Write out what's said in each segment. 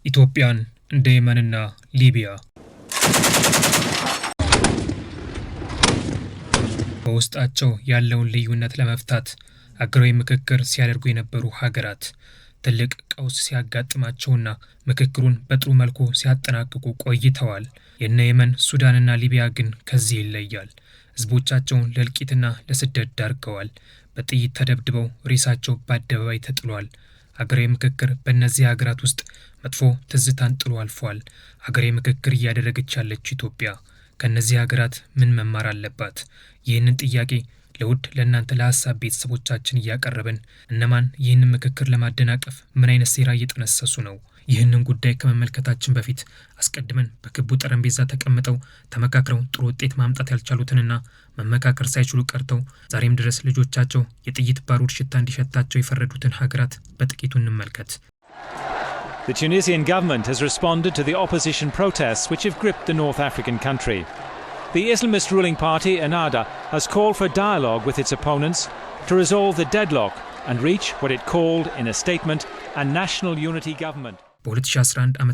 ኢትዮጵያን እንደ የመንና ሊቢያ በውስጣቸው ያለውን ልዩነት ለመፍታት አገራዊ ምክክር ሲያደርጉ የነበሩ ሀገራት ትልቅ ቀውስ ሲያጋጥማቸውና ምክክሩን በጥሩ መልኩ ሲያጠናቅቁ ቆይተዋል። የነ የመን፣ ሱዳንና ሊቢያ ግን ከዚህ ይለያል። ህዝቦቻቸውን ለእልቂትና ለስደት ዳርገዋል። በጥይት ተደብድበው ሬሳቸው በአደባባይ ተጥሏል። አገራዊ ምክክር በእነዚህ ሀገራት ውስጥ መጥፎ ትዝታን ጥሎ አልፏል። አገራዊ ምክክር እያደረገች ያለችው ኢትዮጵያ ከእነዚህ ሀገራት ምን መማር አለባት? ይህንን ጥያቄ ለውድ ለእናንተ ለሀሳብ ቤተሰቦቻችን እያቀረብን እነማን ይህንን ምክክር ለማደናቀፍ ምን አይነት ሴራ እየጠነሰሱ ነው? ይህንን ጉዳይ ከመመልከታችን በፊት አስቀድመን በክቡ ጠረጴዛ ተቀምጠው ተመካክረው ጥሩ ውጤት ማምጣት ያልቻሉትንና መመካከር ሳይችሉ ቀርተው ዛሬም ድረስ ልጆቻቸው የጥይት ባሩድ ሽታ እንዲሸታቸው የፈረዱትን ሀገራት በጥቂቱ እንመልከት። The Tunisian government has responded to the opposition protests which have gripped the North African country. The Islamist ruling party, Ennahda, has called for dialogue with its opponents to resolve the deadlock and reach what it called in a statement a national unity government. በ2011 ዓ.ም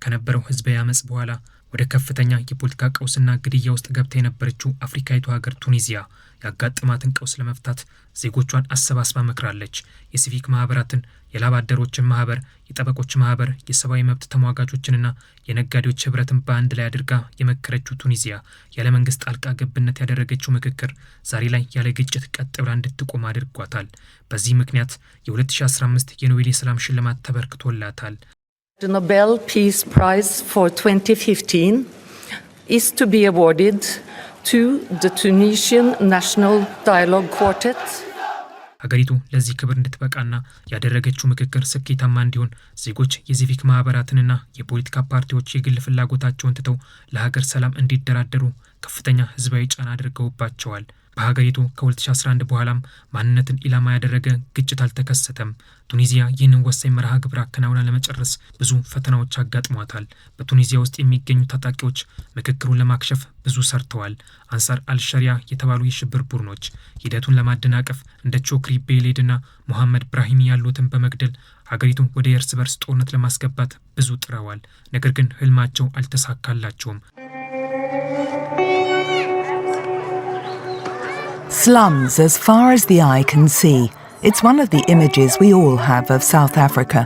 ከነበረው ህዝባዊ አመጽ በኋላ ወደ ከፍተኛ የፖለቲካ ቀውስና ግድያ ውስጥ ገብታ የነበረችው አፍሪካዊቱ ሀገር ቱኒዚያ ያጋጠማትን ቀውስ ለመፍታት ዜጎቿን አሰባስባ መክራለች። የሲቪክ ማህበራትን፣ የላብ አደሮችን ማህበር፣ የጠበቆች ማህበር፣ የሰብአዊ መብት ተሟጋቾችንና የነጋዴዎች ህብረትን በአንድ ላይ አድርጋ የመከረችው ቱኒዚያ ያለ መንግስት ጣልቃ ገብነት ያደረገችው ምክክር ዛሬ ላይ ያለ ግጭት ቀጥ ብላ እንድትቆም አድርጓታል። በዚህ ምክንያት የ2015 የኖቤል የሰላም ሽልማት ተበርክቶላታል። The Nobel Peace Prize for 2015 is to be awarded to the Tunisian National Dialogue Quartet. ሀገሪቱ ለዚህ ክብር እንድትበቃና ያደረገችው ምክክር ስኬታማ እንዲሆን ዜጎች የሲቪክ ማህበራትንና የፖለቲካ ፓርቲዎች የግል ፍላጎታቸውን ትተው ለሀገር ሰላም እንዲደራደሩ ከፍተኛ ህዝባዊ ጫና አድርገውባቸዋል። በሀገሪቱ ከ2011 በኋላም ማንነትን ኢላማ ያደረገ ግጭት አልተከሰተም። ቱኒዚያ ይህንን ወሳኝ መርሃ ግብር አከናውና ለመጨረስ ብዙ ፈተናዎች አጋጥሟታል። በቱኒዚያ ውስጥ የሚገኙ ታጣቂዎች ምክክሩን ለማክሸፍ ብዙ ሰርተዋል። አንሳር አልሸሪያ የተባሉ የሽብር ቡድኖች ሂደቱን ለማደናቀፍ እንደ ቾክሪ ቤሌድና ሞሐመድ ብራሂሚ ያሉትን በመግደል ሀገሪቱን ወደ የእርስ በርስ ጦርነት ለማስገባት ብዙ ጥረዋል። ነገር ግን ህልማቸው አልተሳካላቸውም። Slums as far as the eye can see. It's one of the images we all have of South Africa.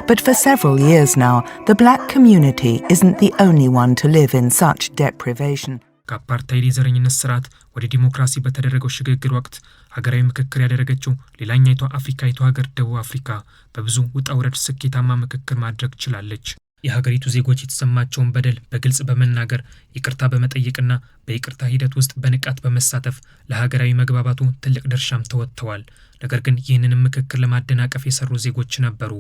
But for several years now, the black community isn't the only one to live in such deprivation. ከአፓርታይድ የዘረኝነት ስርዓት ወደ ዲሞክራሲ በተደረገው ሽግግር ወቅት ሀገራዊ ምክክር ያደረገችው ሌላኛይቷ አፍሪካዊቷ ሀገር ደቡብ አፍሪካ በብዙ ውጣ ውረድ ስኬታማ ምክክር ማድረግ ችላለች። የሀገሪቱ ዜጎች የተሰማቸውን በደል በግልጽ በመናገር ይቅርታ በመጠየቅና በይቅርታ ሂደት ውስጥ በንቃት በመሳተፍ ለሀገራዊ መግባባቱ ትልቅ ድርሻም ተወጥተዋል። ነገር ግን ይህንንም ምክክር ለማደናቀፍ የሰሩ ዜጎች ነበሩ።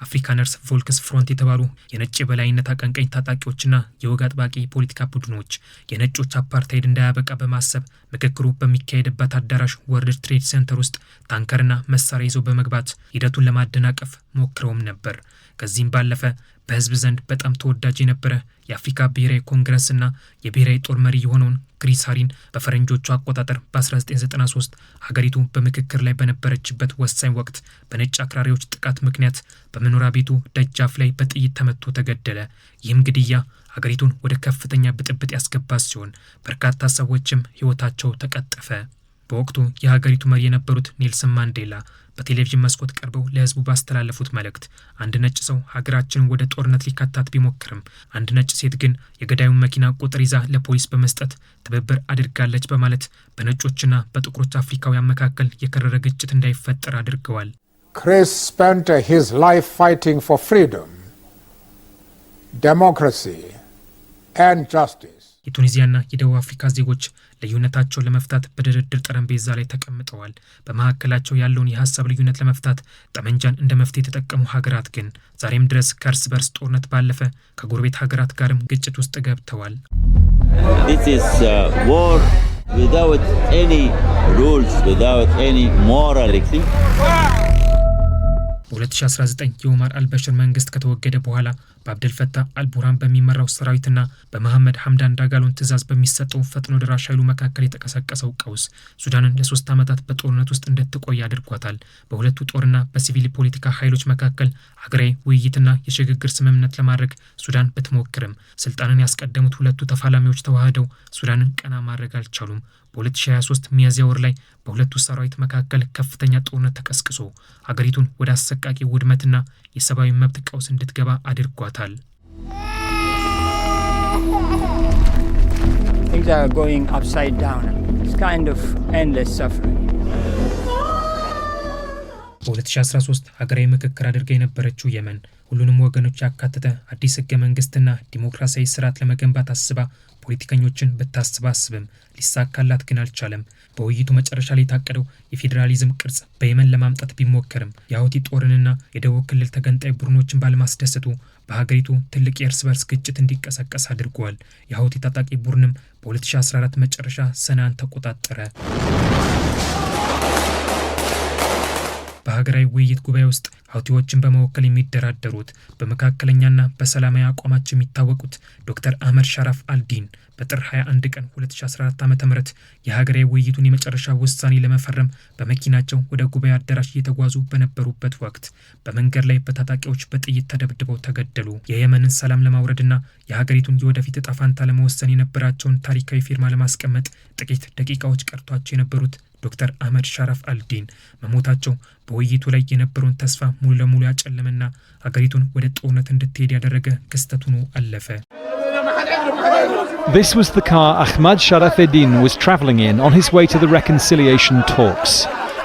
አፍሪካነርስ ቮልክስ ፍሮንት የተባሉ የነጭ የበላይነት አቀንቃኝ ታጣቂዎችና የወግ አጥባቂ ፖለቲካ ቡድኖች የነጮች አፓርታይድ እንዳያበቃ በማሰብ ምክክሩ በሚካሄድበት አዳራሽ ወርልድ ትሬድ ሴንተር ውስጥ ታንከርና መሳሪያ ይዘው በመግባት ሂደቱን ለማደናቀፍ ሞክረውም ነበር። ከዚህም ባለፈ በህዝብ ዘንድ በጣም ተወዳጅ የነበረ የአፍሪካ ብሔራዊ ኮንግረስና የብሔራዊ ጦር መሪ የሆነውን ክሪስ ሃሪን በፈረንጆቹ አቆጣጠር በ1993 ሀገሪቱ በምክክር ላይ በነበረችበት ወሳኝ ወቅት በነጭ አክራሪዎች ጥቃት ምክንያት በመኖሪያ ቤቱ ደጃፍ ላይ በጥይት ተመቶ ተገደለ። ይህም ግድያ ሀገሪቱን ወደ ከፍተኛ ብጥብጥ ያስገባት ሲሆን በርካታ ሰዎችም ህይወታቸው ተቀጠፈ። በወቅቱ የሀገሪቱ መሪ የነበሩት ኔልሰን ማንዴላ በቴሌቪዥን መስኮት ቀርበው ለህዝቡ ባስተላለፉት መልእክት አንድ ነጭ ሰው ሀገራችንን ወደ ጦርነት ሊከታት ቢሞክርም አንድ ነጭ ሴት ግን የገዳዩን መኪና ቁጥር ይዛ ለፖሊስ በመስጠት ትብብር አድርጋለች በማለት በነጮችና በጥቁሮች አፍሪካውያን መካከል የከረረ ግጭት እንዳይፈጠር አድርገዋል። Chris spent his life fighting for freedom, democracy and justice. የቱኒዚያና የደቡብ አፍሪካ ዜጎች ልዩነታቸውን ለመፍታት በድርድር ጠረጴዛ ላይ ተቀምጠዋል። በመካከላቸው ያለውን የሀሳብ ልዩነት ለመፍታት ጠመንጃን እንደ መፍትሄ የተጠቀሙ ሀገራት ግን ዛሬም ድረስ ከእርስ በርስ ጦርነት ባለፈ ከጎረቤት ሀገራት ጋርም ግጭት ውስጥ ገብተዋል። This is war without any rules, without any morality. በ2019 የኦማር አልበሽር መንግስት ከተወገደ በኋላ በአብደል ፈታህ አልቡርሃን በሚመራው ሰራዊትና በመሐመድ ሐምዳን ዳጋሎን ትዕዛዝ በሚሰጠው ፈጥኖ ደራሽ ኃይሉ መካከል የተቀሰቀሰው ቀውስ ሱዳንን ለ3 ዓመታት በጦርነት ውስጥ እንድትቆይ አድርጓታል። በሁለቱ ጦርና በሲቪል ፖለቲካ ኃይሎች መካከል ሀገራዊ ውይይትና የሽግግር ስምምነት ለማድረግ ሱዳን ብትሞክርም ስልጣንን ያስቀደሙት ሁለቱ ተፋላሚዎች ተዋህደው ሱዳንን ቀና ማድረግ አልቻሉም። በ2023 ሚያዝያ ወር ላይ በሁለቱ ሰራዊት መካከል ከፍተኛ ጦርነት ተቀስቅሶ ሀገሪቱን ወደ አሰቃቂ ውድመትና የሰብአዊ መብት ቀውስ እንድትገባ አድርጓታል። Things are going upside down. It's kind of endless suffering. በ2013 ሀገራዊ ምክክር አድርጋ የነበረችው የመን ሁሉንም ወገኖች ያካተተ አዲስ ህገ መንግስትና ዲሞክራሲያዊ ስርዓት ለመገንባት አስባ ፖለቲከኞችን ብታሰባስብም ሊሳካላት ግን አልቻለም። በውይይቱ መጨረሻ ላይ የታቀደው የፌዴራሊዝም ቅርጽ በየመን ለማምጣት ቢሞከርም የሁቲ ጦርንና የደቡብ ክልል ተገንጣይ ቡድኖችን ባለማስደሰቱ በሀገሪቱ ትልቅ የእርስ በርስ ግጭት እንዲቀሰቀስ አድርጓል። የሁቲ ታጣቂ ቡድንም በ2014 መጨረሻ ሰናን ተቆጣጠረ። በሀገራዊ ውይይት ጉባኤ ውስጥ ሁቲዎችን በመወከል የሚደራደሩት በመካከለኛና በሰላማዊ አቋማቸው የሚታወቁት ዶክተር አህመድ ሻራፍ አልዲን በጥር 21 ቀን 2014 ዓ.ም የሀገራዊ ውይይቱን የመጨረሻ ውሳኔ ለመፈረም በመኪናቸው ወደ ጉባኤ አዳራሽ እየተጓዙ በነበሩበት ወቅት በመንገድ ላይ በታጣቂዎች በጥይት ተደብድበው ተገደሉ። የየመንን ሰላም ለማውረድና የሀገሪቱን የወደፊት ዕጣ ፈንታ ለመወሰን የነበራቸውን ታሪካዊ ፊርማ ለማስቀመጥ ጥቂት ደቂቃዎች ቀርቷቸው የነበሩት ዶክተር አህመድ ሻራፍ አልዲን መሞታቸው በውይይቱ ላይ የነበረውን ተስፋ ሙሉ ለሙሉ ያጨለመና ሀገሪቱን ወደ ጦርነት እንድትሄድ ያደረገ ክስተት ሆኖ አለፈ። This was the car Ahmad Sharaf Eddin was travelling in on his way to the reconciliation talks.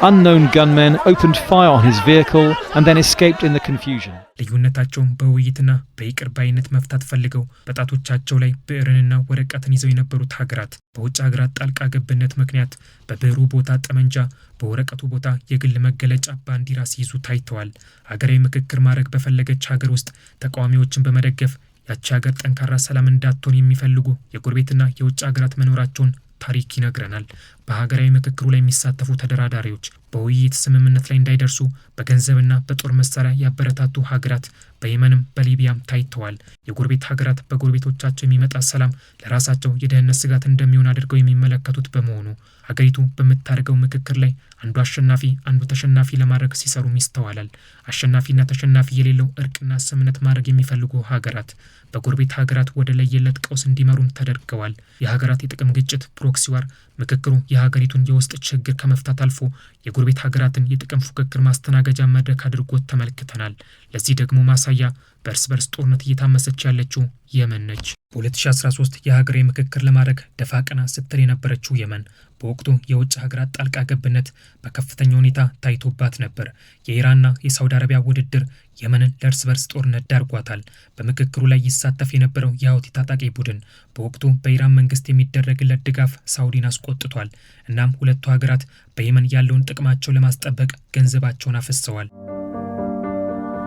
Unknown gunmen opened fire on his vehicle and then escaped in the confusion. ልዩነታቸውን በውይይትና በይቅር ባይነት መፍታት ፈልገው በጣቶቻቸው ላይ ብዕርንና ወረቀትን ይዘው የነበሩት ሀገራት በውጭ ሀገራት ጣልቃ ገብነት ምክንያት በብዕሩ ቦታ ጠመንጃ፣ በወረቀቱ ቦታ የግል መገለጫ ባንዲራ ሲይዙ ታይተዋል። ሀገራዊ ምክክር ማድረግ በፈለገች ሀገር ውስጥ ተቃዋሚዎችን በመደገፍ ያቺ ሀገር ጠንካራ ሰላም እንዳትሆን የሚፈልጉ የጎረቤትና የውጭ ሀገራት መኖራቸውን ታሪክ ይነግረናል። በሀገራዊ ምክክሩ ላይ የሚሳተፉ ተደራዳሪዎች በውይይት ስምምነት ላይ እንዳይደርሱ በገንዘብና በጦር መሳሪያ ያበረታቱ ሀገራት በየመንም በሊቢያም ታይተዋል። የጎረቤት ሀገራት በጎረቤቶቻቸው የሚመጣ ሰላም ለራሳቸው የደህንነት ስጋት እንደሚሆን አድርገው የሚመለከቱት በመሆኑ ሀገሪቱ በምታደርገው ምክክር ላይ አንዱ አሸናፊ አንዱ ተሸናፊ ለማድረግ ሲሰሩም ይስተዋላል። አሸናፊና ተሸናፊ የሌለው እርቅና ስምምነት ማድረግ የሚፈልጉ ሀገራት በጎረቤት ሀገራት ወደ ለየለት ቀውስ እንዲመሩም ተደርገዋል። የሀገራት የጥቅም ግጭት ፕሮክሲ ዋር ምክክሩ የሀገሪቱን የውስጥ ችግር ከመፍታት አልፎ የጎረቤት ሀገራትን የጥቅም ፉክክር ማስተናገጃ መድረክ አድርጎት ተመልክተናል። ለዚህ ደግሞ ማሳያ በእርስ በርስ ጦርነት እየታመሰች ያለችው የመን ነች። በ2013 የሀገራዊ ምክክር ለማድረግ ደፋ ቀና ስትል የነበረችው የመን በወቅቱ የውጭ ሀገራት ጣልቃ ገብነት በከፍተኛ ሁኔታ ታይቶባት ነበር። የኢራንና የሳውዲ አረቢያ ውድድር የመንን ለእርስ በርስ ጦርነት ዳርጓታል። በምክክሩ ላይ ይሳተፍ የነበረው የሁቲ ታጣቂ ቡድን በወቅቱ በኢራን መንግስት የሚደረግለት ድጋፍ ሳውዲን አስቆጥቷል። እናም ሁለቱ ሀገራት በየመን ያለውን ጥቅማቸው ለማስጠበቅ ገንዘባቸውን አፍሰዋል።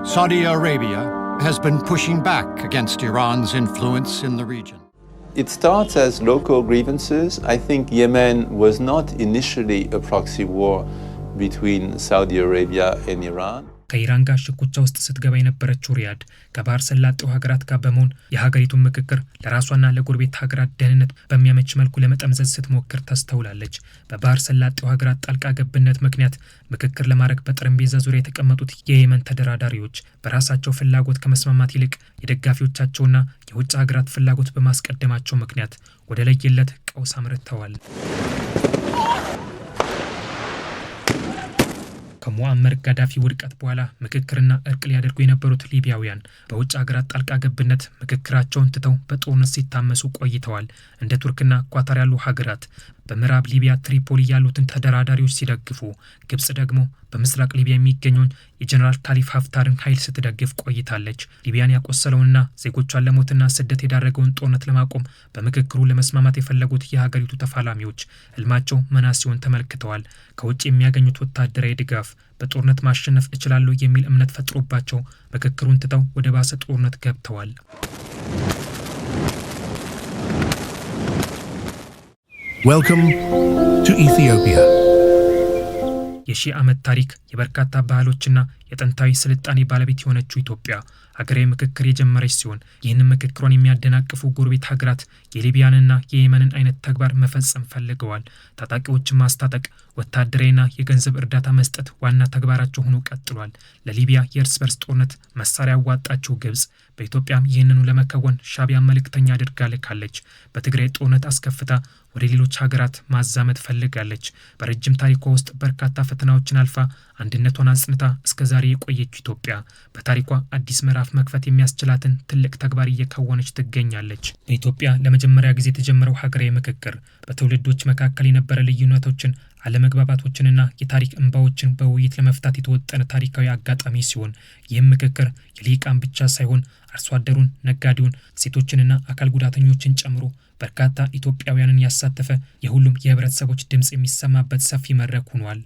Saudi Arabia has been pushing back against Iran's influence in the region. It starts as local grievances. I think Yemen was not initially a proxy war between Saudi Arabia and Iran. ከኢራን ጋር ሽኩቻ ውስጥ ስትገባ የነበረችው ሪያድ ከባህር ሰላጤው ሀገራት ጋር በመሆን የሀገሪቱን ምክክር ለራሷና ለጎረቤት ሀገራት ደህንነት በሚያመች መልኩ ለመጠምዘዝ ስትሞክር ተስተውላለች። በባህር ሰላጤው ሀገራት ጣልቃ ገብነት ምክንያት ምክክር ለማድረግ በጠረጴዛ ዙሪያ የተቀመጡት የየመን ተደራዳሪዎች በራሳቸው ፍላጎት ከመስማማት ይልቅ የደጋፊዎቻቸውና የውጭ ሀገራት ፍላጎት በማስቀደማቸው ምክንያት ወደ ለየለት ቀውስ አምርተዋል። ከሙአመር ጋዳፊ ውድቀት በኋላ ምክክርና እርቅ ሊያደርጉ የነበሩት ሊቢያውያን በውጭ ሀገራት ጣልቃ ገብነት ምክክራቸውን ትተው በጦርነት ሲታመሱ ቆይተዋል። እንደ ቱርክና ኳታር ያሉ ሀገራት በምዕራብ ሊቢያ ትሪፖሊ ያሉትን ተደራዳሪዎች ሲደግፉ፣ ግብጽ ደግሞ በምስራቅ ሊቢያ የሚገኘውን የጀነራል ካሊፋ ሀፍታርን ኃይል ስትደግፍ ቆይታለች። ሊቢያን ያቆሰለውንና ዜጎቿን ለሞትና ስደት የዳረገውን ጦርነት ለማቆም በምክክሩ ለመስማማት የፈለጉት የሀገሪቱ ተፋላሚዎች ህልማቸው መና ሲሆን ተመልክተዋል። ከውጭ የሚያገኙት ወታደራዊ ድጋፍ በጦርነት ማሸነፍ እችላለሁ የሚል እምነት ፈጥሮባቸው ምክክሩን ትተው ወደ ባሰ ጦርነት ገብተዋል። Welcome to Ethiopia. የ1000 ዓመት ታሪክ የበርካታ ባህሎችና የጥንታዊ ስልጣኔ ባለቤት የሆነችው ኢትዮጵያ ሀገራዊ ምክክር የጀመረች ሲሆን ይህንን ምክክሯን የሚያደናቅፉ ጎረቤት ሀገራት የሊቢያንና የየመንን አይነት ተግባር መፈጸም ፈልገዋል። ታጣቂዎችን ማስታጠቅ፣ ወታደራዊና የገንዘብ እርዳታ መስጠት ዋና ተግባራቸው ሆኖ ቀጥሏል። ለሊቢያ የእርስ በርስ ጦርነት መሳሪያ ያዋጣችው ግብጽ በኢትዮጵያም ይህንኑ ለመከወን ሻዕቢያ መልእክተኛ አድርጋ ልካለች። በትግራይ ጦርነት አስከፍታ ወደ ሌሎች ሀገራት ማዛመት ፈልጋለች። በረጅም ታሪኳ ውስጥ በርካታ ፈተናዎችን አልፋ አንድነቷን አጽንታ እስከዛሬ የቆየችው ኢትዮጵያ በታሪኳ አዲስ ምዕራፍ መክፈት የሚያስችላትን ትልቅ ተግባር እየከወነች ትገኛለች። በኢትዮጵያ ለመጀመሪያ ጊዜ የተጀመረው ሀገራዊ ምክክር በትውልዶች መካከል የነበረ ልዩነቶችን፣ አለመግባባቶችንና የታሪክ እንባዎችን በውይይት ለመፍታት የተወጠነ ታሪካዊ አጋጣሚ ሲሆን ይህም ምክክር የልሂቃን ብቻ ሳይሆን አርሶ አደሩን፣ ነጋዴውን፣ ሴቶችንና አካል ጉዳተኞችን ጨምሮ በርካታ ኢትዮጵያውያንን ያሳተፈ የሁሉም የህብረተሰቦች ድምጽ የሚሰማበት ሰፊ መድረክ ሆኗል።